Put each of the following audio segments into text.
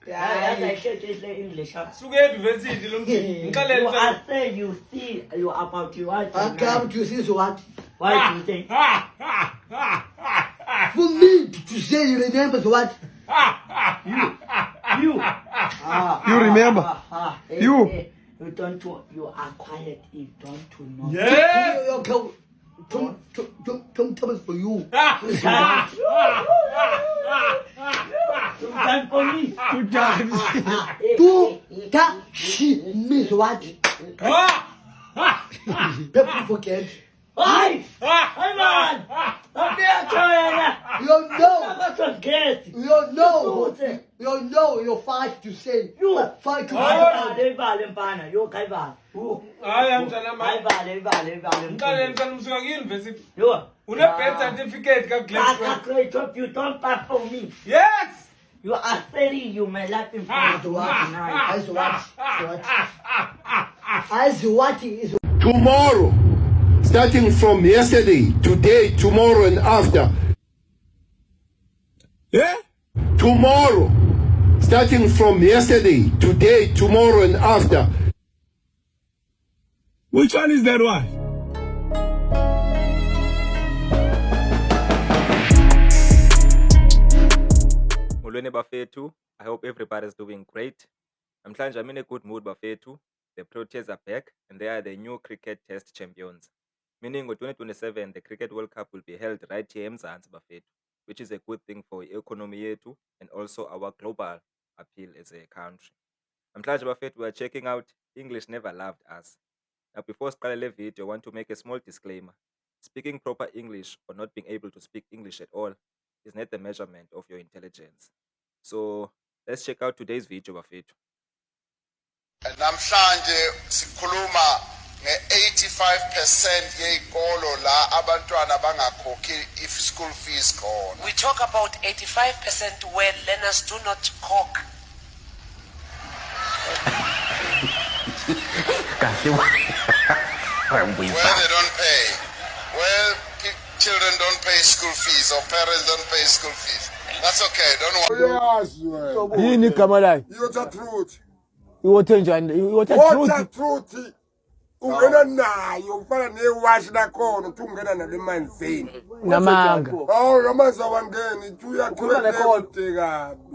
As I said, it's English. You are saying you see you are about to watch. I come to see so what? Why do you think? For me to say you remember so what? You. You remember? You. You don't. You are quiet. You don't know. Yes. Don't tell us for you. Time for me. Two times. Me so what? People forget. Why? Hey man! I'm there trying. You don't know. Never forget. You don't know. You don't know. You're fight to say. You. Fight to You kai ba? Hayi mntana Kai ba. mntana msuka ku-university You. une-birth certificate ka-Glencoe. You don't pass for me. Yes. You are saying you may laugh in front of what is Tomorrow, starting from yesterday, today, tomorrow, and after. Yeah? Tomorrow, starting from yesterday, today, tomorrow, and after. Which one is that one? Molweni bafethu, I hope everybody's doing great. Namhlanje I'm in a good mood bafethu. The Proteas are back and they are the new cricket test champions. Meaning in 2027 the Cricket World Cup will be held right here in Mzansi bafethu, which is a good thing for economy yethu and also our global appeal as a country. Namhlanje bafethu we are checking out English Never Loved Us. Now before starting the video I want to make a small disclaimer. Speaking proper English or not being able to speak English at all is not the measurement of your intelligence. So let's check out today's video bafethu. Namhlanje sikhuluma nge-85% yeyikolo la abantwana bangakhokhi school fees khona. We talk about 85% where learners do not cook. Where they don't pay. Well, children don't pay school fees or parents don't pay school fees. That's okay, don't worry. Yini igama layo? Yota truth. Iwothe njani? Iwothe Water truth. truth. Ungena nayo ufana newash nakhona uthi ungena nale manzini. Namanga. Oh, amanzi awangeni tuyakhiwa kude kabi.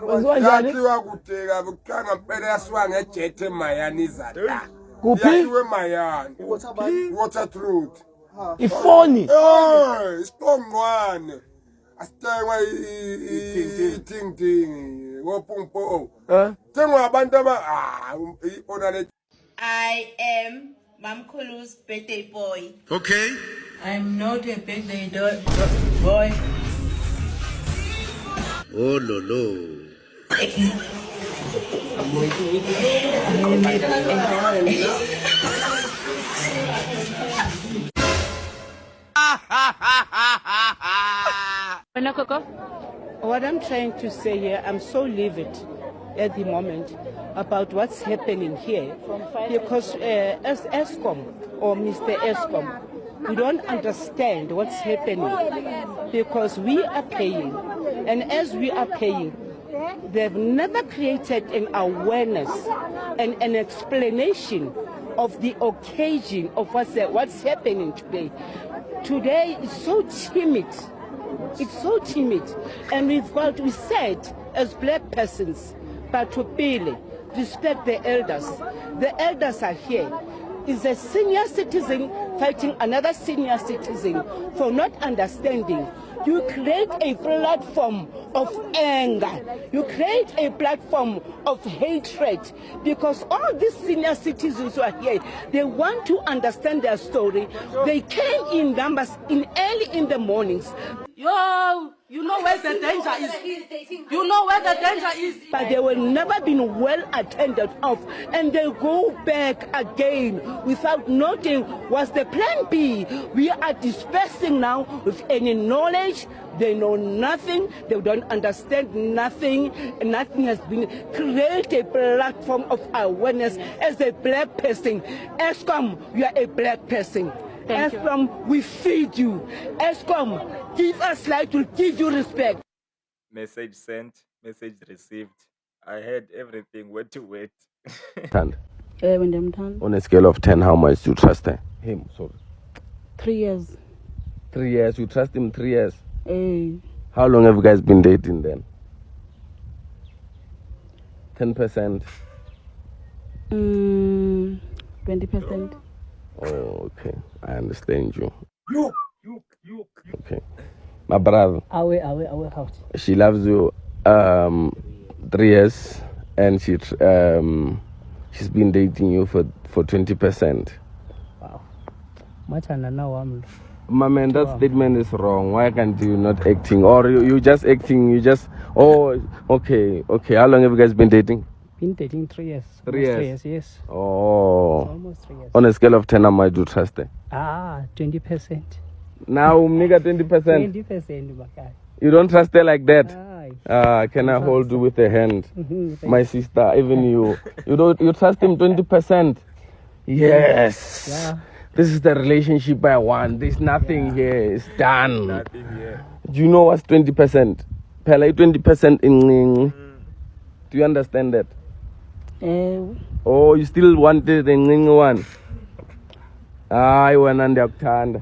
Wenziwa njani? Yakhiwa kude kabi kukhanga mpela yasiwa ngejet eMayani zata. Kuphi? Yakhiwe eMayani. Water truth. Ifoni. Isipongwane. Asitengwa iting wopumpo. Tengwa abantu aba I am Mamkulu's birthday boy. Okay. I'm not a birthday boy. Oh, no. What I'm trying to say here, I'm so livid at the moment about what's happening here because as ESCOM or Mr. ESCOM, we don't understand what's happening because we are paying, and as we are paying, they've never created an awareness and an explanation of the occasion of what's happening today. Today is so timid. It's so timid, and we said as black persons, but to Billy, respect the elders. The elders are here. Is a senior citizen fighting another senior citizen for not understanding. You create a platform of anger. You create a platform of hatred because all these senior citizens who are here, they want to understand their story. They came in numbers early in the mornings. Yo, you know where the danger is. You know where the danger is. But they will never been well attended of, and they go back again without noting what's the plan B. We are dispersing now with any knowledge. They know nothing. They don't understand nothing. Nothing has been created. A platform of awareness as a black person. ESCOM, you are a black person. ESCOM, we feed you. ESCOM, give us light, will give you respect. Message sent, message received. I had everything word to word. On a scale of 10, how much do you trust her? Him, sorry. 3 years. 3 years. You trust him 3 years? Eh, How long have you guys been dating then? 10%? 20%. Oh, okay. I understand you. Okay. My brother, Awe, she loves you 3 years, and she's been dating you for 20%. Machana now I'm. My man, that statement is wrong. Why can't you not acting? Or you just acting, oh, okay. How long have you guys been dating? Been dating 3 years. 3 years? 3 years, yes. Oh. It's almost 3 years. On a scale of 10, how much do you trust her? 20%. Now, nigga, 20%. 20%, Bakai. You don't trust her like that? Aye. Can I hold you with a hand? Mhm, My sister, even you. You trust him 20%? Yes. Yeah. This is the relationship I want. There's nothing here. It's done. Nothing here. Do you know what's 20%? Pela 20% in. Do you understand that? Oh, you still wanted the one? I went on the octane.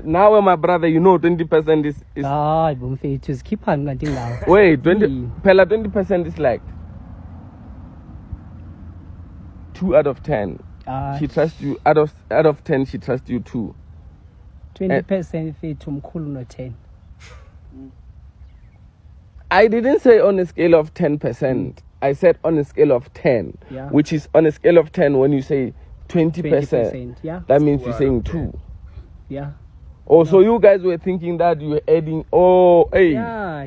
Now, my brother, you know 20% is. Just keep on getting now. Wait, 20% is like 2 out of 10. She trusts you out of 10. She trusts you 2. 20% fit to no 10. I didn't say on a scale of 10%. I said on a scale of 10, Yeah. which is on a scale of 10 when you say 20%. 20%, yeah. That means you're saying 2. Yeah. Oh, so you guys were thinking that you were adding. Oh, hey. Yeah.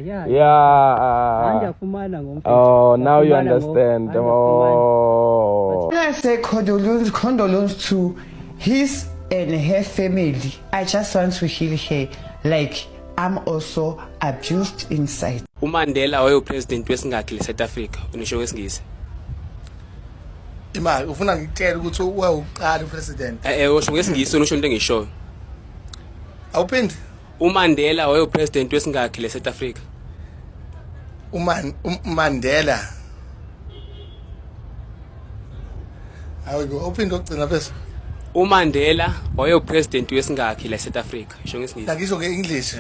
Oh, now you understand. Oh. I say condolence to his and her family. I just want to heal her. Like, I'm also abused inside. uMandela wayepresident wesingakhi leSouth Africa unisho ngesingisi Imali ufuna ngitshela ukuthi uqala upresident. Usho ngesingisi unisho into engishoyo Awuphindi uMandela wayepresident wesingakhi leSouth Africa Mandela. Awugo uphinde ogcina bese uMandela wayepresident wesingakhi leSouth Africa isho ngesingisi Ngisho ngeEnglish.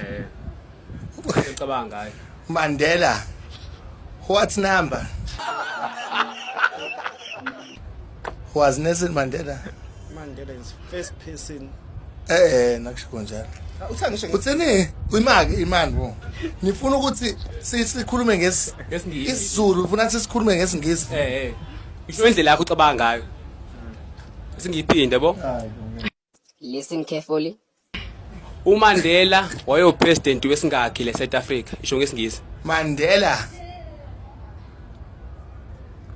Ngicabanga ngayo Mandela. What number? Was Nelson Mandela? Mandela is first person. Nakusho njalo. Uthini uyimaki imani bo. Ngifuna ukuthi sikhulume ngesizulu, ufuna sikhulume ngesingisi. Isho indlela yakho ucabanga ngayo. Singiphinde bo. Listen carefully. uMandela wayepresident wesingakhi leSouth Africa isho ngesingisi Mandela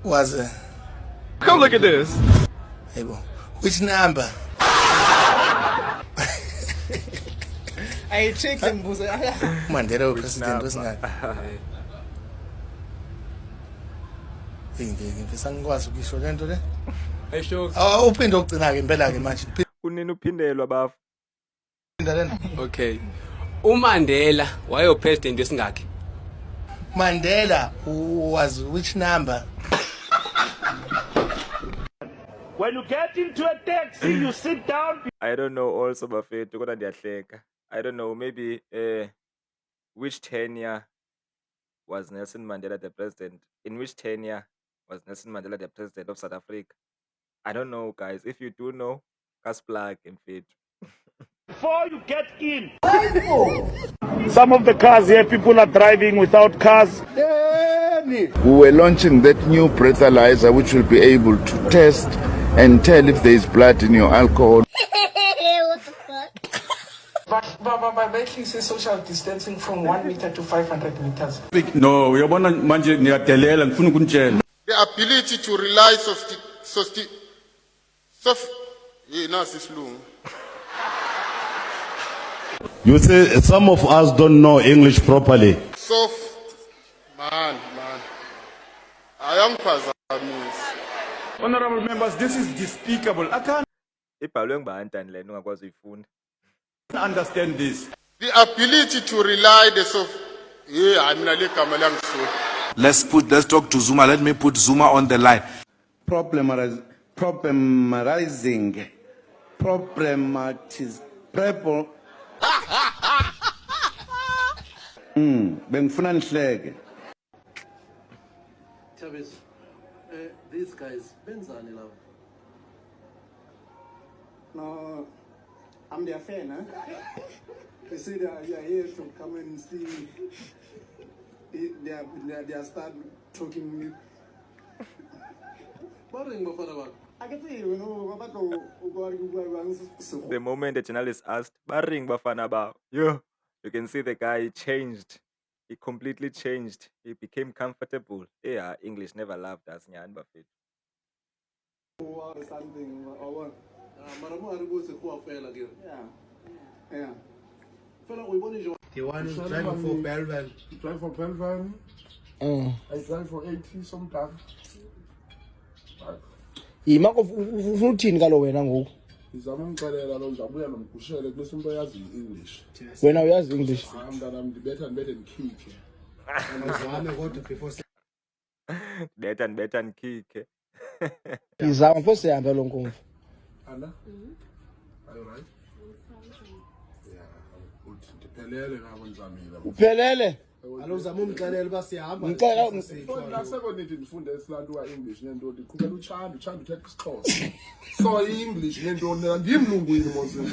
was Come look at this. Hey, which number? I check them buze. Mandela was president wesingakhi. Ngifisa ngikwazi ukisho lento le. Ayisho. Uphinde ogcina ke impela ke manje. Kunini uphindelwa bafu. Okay. uMandela wayepresident wesingakhi Mandela was which number? When you get into a taxi, you sit down. I don't know also bafethu kodwa ndiyahleka. I don't know, maybe which tenure was Nelson Mandela the president? In which tenure was Nelson Mandela the president of South Africa? I don't know, guys. If you do know, cast plug in fit. Before you get in, some of the cars here, people are driving without cars. We were launching that new breathalyzer which will be able to test and tell if there is blood in your alcohol. By making social distancing from 1 meter to 500 meters. No, uyabona manje ngiyadelela ngifuna ukunitshela. The ability to rely You say some of us don't know English properly. Man. Ayangphazamisa. Honorable members, this is despicable. I can't Ibhalwe ngubani tani le ungakwazi uyifunda? understand this. The ability to rely Yeah, I mean, I like Kamala Msuri. Let's talk to Zuma. Let me put Zuma on the line. Problematizing. Bengifuna nihleke. Chavez, these guys, benzani love. No, I'm their fan, huh? They say they are here to come and see. They are start talking me. I can see, you know, about The moment the journalist asked, "Baring Bafana Ba," you can see the guy changed. He completely changed. He became comfortable. Yeah, English never loved us, Nyan Buffett. something or what? Yeah. The one who's driving for Belvan. Drive for Belvan. I drive for 80 sometimes. Yima ufuna uthini kalo wena ngoku? Ngizama umxelela lo ngizabuya nomgushele kulesi umuntu oyazi English. Wena uyazi English? Mntana ndibetha ndikhike. Uzame kodwa before Beta and kick. Ngizama mfo sihambe lo nkonzo. Anna? Are you right? Yeah, good. Ndiphelele ngabo ndizamile. Uphelele? Alo uzama umxelela ba siyahamba. Ngicela Nasekonithi ndifunde isilantuwa English nento ndiqhubela uThando uthetha isiXhosa. So English nento ndimlungwini mose.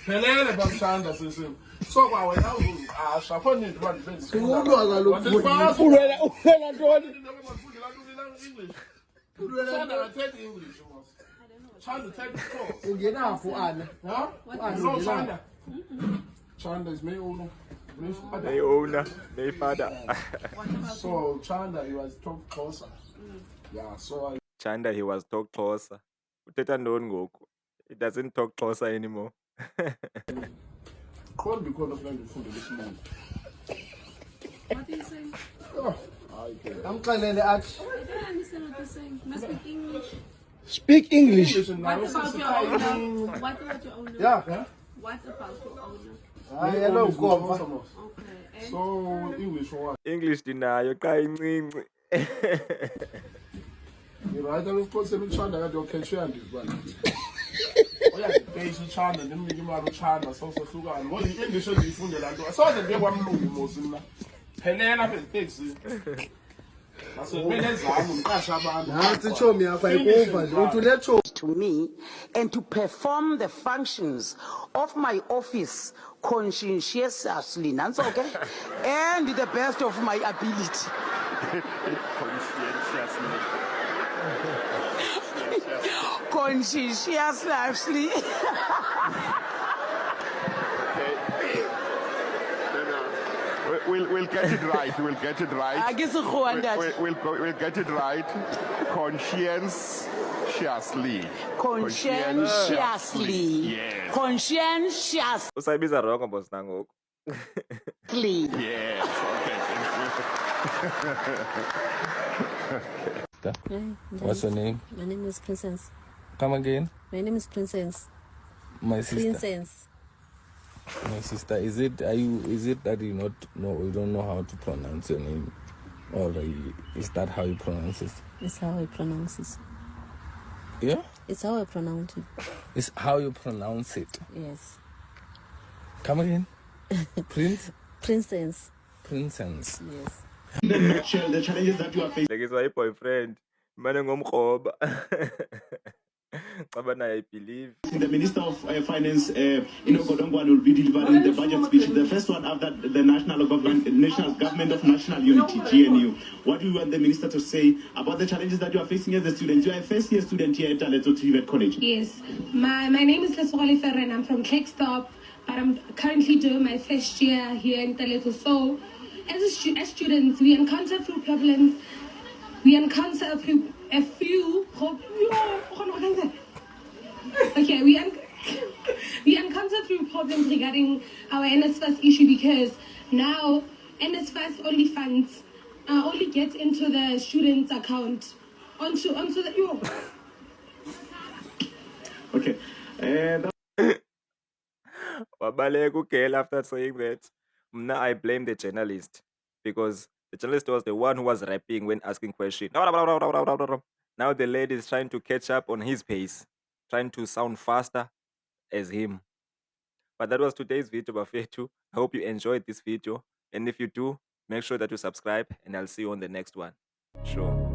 Phelele bamthanda sesimo. So kwa wena uzungiqasha khona into bandibenzisa. Ulwa kaloku. Uwela ntoni? Chanda athethe English mose. Chanda uthetha isiXhosa. Ungenapho Anna. Ha? No Chanda. Chanda is my owner. My owner, my father. So Chanda, he was talk closer. Yeah, so Chanda, he was talk closer. Uthetha ntoni ngoku? He doesn't talk closer anymore. Can't be called a friend of this man. What are you saying? I'm calling I don't understand what you're saying. You must speak English. Speak English. What about your owner? What about your owner? Yeah. What about your owner? Hello, go. Okay. So English for what? English dinayo qa incinci. You right, of course, I'm Chanda got your cashier and this one. Oh yeah, base Chanda, then we give out Chanda, so sugar and what English should be funded and I saw that they were moving most in that. Helena fix it. To me and to perform the functions of my office conscientiously, that's okay, and the best of my ability. Conscientiously. We'll get it right. We'll get it right. I guess we'll get it right. Conscientiously. Conscientiously. Yes. Conscientious. Usayibiza wrong boss nangoku. Yes. Okay. What's your name? My name is Princess. Come again. My name is Princess. My sister. Princess. My sister, is it that you don't know how to pronounce your name, or is that how you pronounce it? It's how I pronounce it. Yeah. It's how I pronounce it. It's how you pronounce it. Yes. Come again. Prince. Princess. Princess. Yes. In a nutshell, the challenges that you are facing. Like it's my boyfriend. Mane ngomkhoba. I believe The Minister of Finance, Godongwana, will be delivering the budget speech, the first one after the National Government of National Unity, GNU. What do you want the Minister to say about the challenges that you are facing as a student? You are a first-year student here at Taleto TVET College. Yes. My name is Lesogale Ferren. I'm from Kekstop, but I'm currently doing my first year here in Taleto. So, as students, we encounter few problems. We encounter a few okay, we encounter few problems regarding our NSFAS issue because now NSFAS only funds only get into the student's account onto the Okay. Wabaleka ugirl after saying that. I blame the journalist because the journalist was the one who was rapping when asking questions. Now the lady is trying to catch up on his pace, trying to sound faster as him. But that was today's video, Bafethu. I hope you enjoyed this video. And if you do, make sure that you subscribe and I'll see you on the next one. Sure.